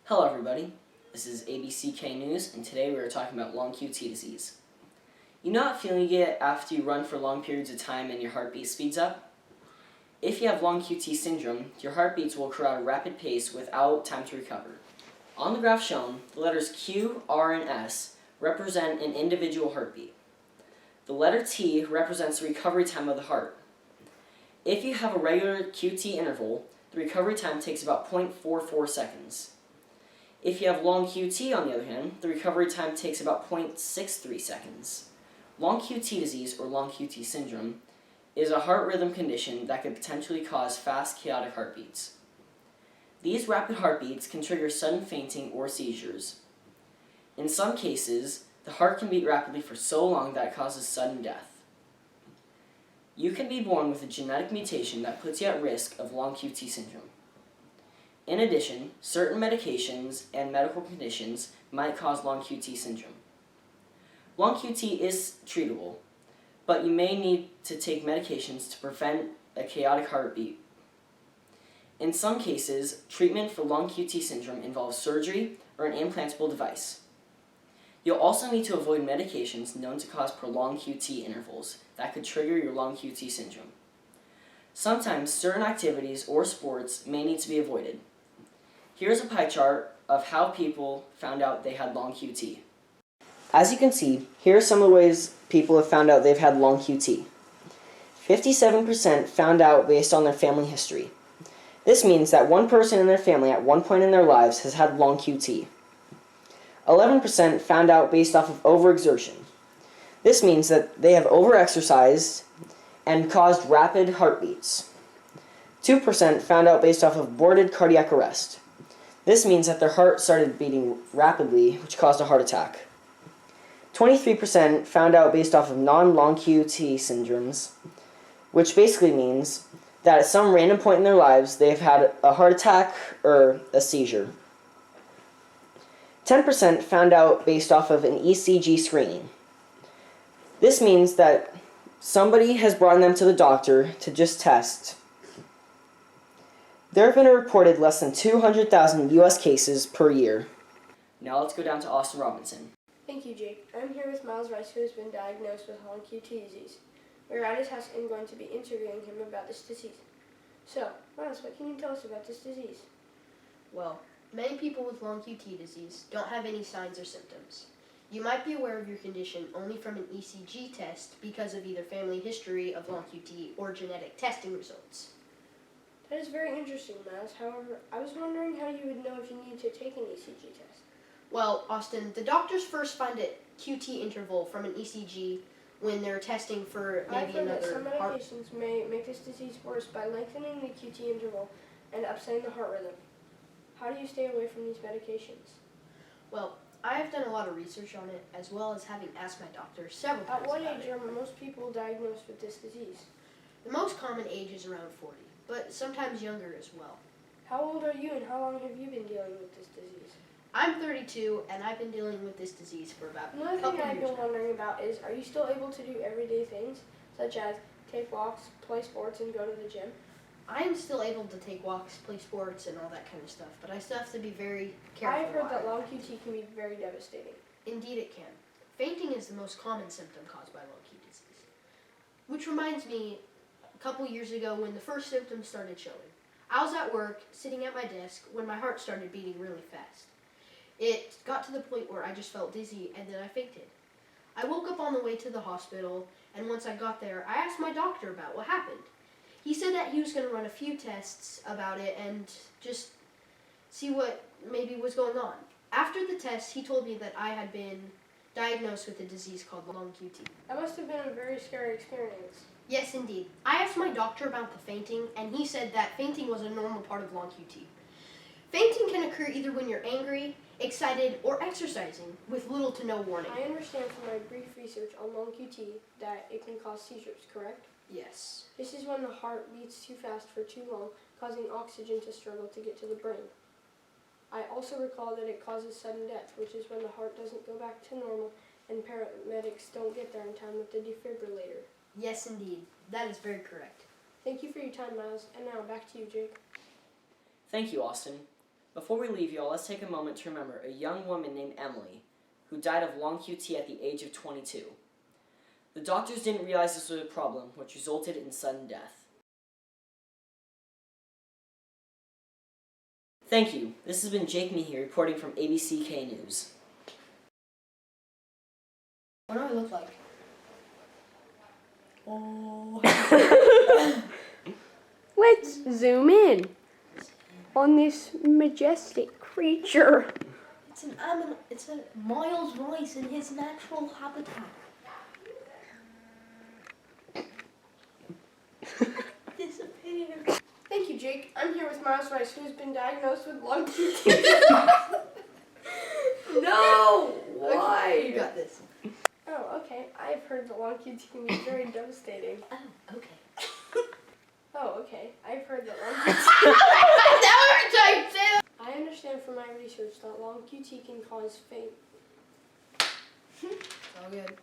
Hello everybody, this is ABCK News, and today we are talking about long QT disease. You know that feeling you get after you run for long periods of time and your heartbeat speeds up? If you have long QT syndrome, your heartbeats will occur at a rapid pace without time to recover. On the graph shown, the letters Q, R, and S represent an individual heartbeat. The letter T represents the recovery time of the heart. If you have a regular QT interval, the recovery time takes about 0.44 seconds. If you have long QT, on the other hand, the recovery time takes about 0.63 seconds. Long QT disease, or long QT syndrome, is a heart rhythm condition that could potentially cause fast, chaotic heartbeats. These rapid heartbeats can trigger sudden fainting or seizures. In some cases, the heart can beat rapidly for so long that it causes sudden death. You can be born with a genetic mutation that puts you at risk of long QT syndrome. In addition, certain medications and medical conditions might cause long QT syndrome. Long QT is treatable, but you may need to take medications to prevent a chaotic heartbeat. In some cases, treatment for long QT syndrome involves surgery or an implantable device. You'll also need to avoid medications known to cause prolonged QT intervals that could trigger your long QT syndrome. Sometimes certain activities or sports may need to be avoided. Here's a pie chart of how people found out they had long QT. As you can see, here are some of the ways people have found out they've had long QT. 57% found out based on their family history. This means that one person in their family at one point in their lives has had long QT. 11% found out based off of overexertion. This means that they have overexercised and caused rapid heartbeats. 2% found out based off of boarded cardiac arrest. This means that their heart started beating rapidly, which caused a heart attack. 23% found out based off of non-long QT syndromes, which basically means that at some random point in their lives, they've had a heart attack or a seizure. 10% found out based off of an ECG screening. This means that somebody has brought them to the doctor to just test. There have been reported less than 200,000 U.S. cases per year. Now let's go down to Austin Robinson. Thank you, Jake. I'm here with Miles Rice, who has been diagnosed with long QT disease. We're at his house and going to be interviewing him about this disease. So, Miles, what can you tell us about this disease? Well, many people with long QT disease don't have any signs or symptoms. You might be aware of your condition only from an ECG test because of either family history of long QT or genetic testing results. That is very interesting, Miles. However, I was wondering how you would know if you need to take an ECG test. Well, Austin, the doctors first find a QT interval from an ECG when they're testing for maybe I've heard that another some heart. medications may make this disease worse by lengthening the QT interval and upsetting the heart rhythm. How do you stay away from these medications? Well, I have done a lot of research on it, as well as having asked my doctor several times At what about age it. are most people diagnosed with this disease? The most common age is around 40, but sometimes younger as well. How old are you and how long have you been dealing with this disease? I'm 32, and I've been dealing with this disease for about Another a couple thing I've years been now. wondering about is, are you still able to do everyday things, such as take walks, play sports, and go to the gym? I am still able to take walks, play sports, and all that kind of stuff, but I still have to be very careful. I've heard while that I- long QT can be very devastating. Indeed it can. Fainting is the most common symptom caused by long QT disease. Which reminds me, a couple years ago when the first symptoms started showing. I was at work, sitting at my desk, when my heart started beating really fast. It got to the point where I just felt dizzy, and then I fainted. I woke up on the way to the hospital, and once I got there, I asked my doctor about what happened. He said that he was going to run a few tests about it and just see what maybe was going on. After the test, he told me that I had been diagnosed with a disease called long QT. That must have been a very scary experience. Yes, indeed. I asked my doctor about the fainting, and he said that fainting was a normal part of long QT. Fainting can occur either when you're angry, excited, or exercising with little to no warning. I understand from my brief research on long QT that it can cause seizures, correct? Yes. This is when the heart beats too fast for too long, causing oxygen to struggle to get to the brain. I also recall that it causes sudden death, which is when the heart doesn't go back to normal and paramedics don't get there in time with the defibrillator. Yes, indeed. That is very correct. Thank you for your time, Miles. And now back to you, Jake. Thank you, Austin. Before we leave y'all, let's take a moment to remember a young woman named Emily who died of long QT at the age of 22. The doctors didn't realize this was a problem, which resulted in sudden death. Thank you. This has been Jake Meehy reporting from ABCK News. What do I look like? Oh. Let's zoom in on this majestic creature. It's an animal. It's a Miles Rice in his natural habitat. Disappear. Thank you, Jake. I'm here with Miles Rice, who's been diagnosed with long QT. No! Okay, you got this. Oh, okay. I've heard that long QT can be very devastating. Oh, okay. Oh, okay. I've heard that long QT. I understand from my research that long QT can cause faint. All good.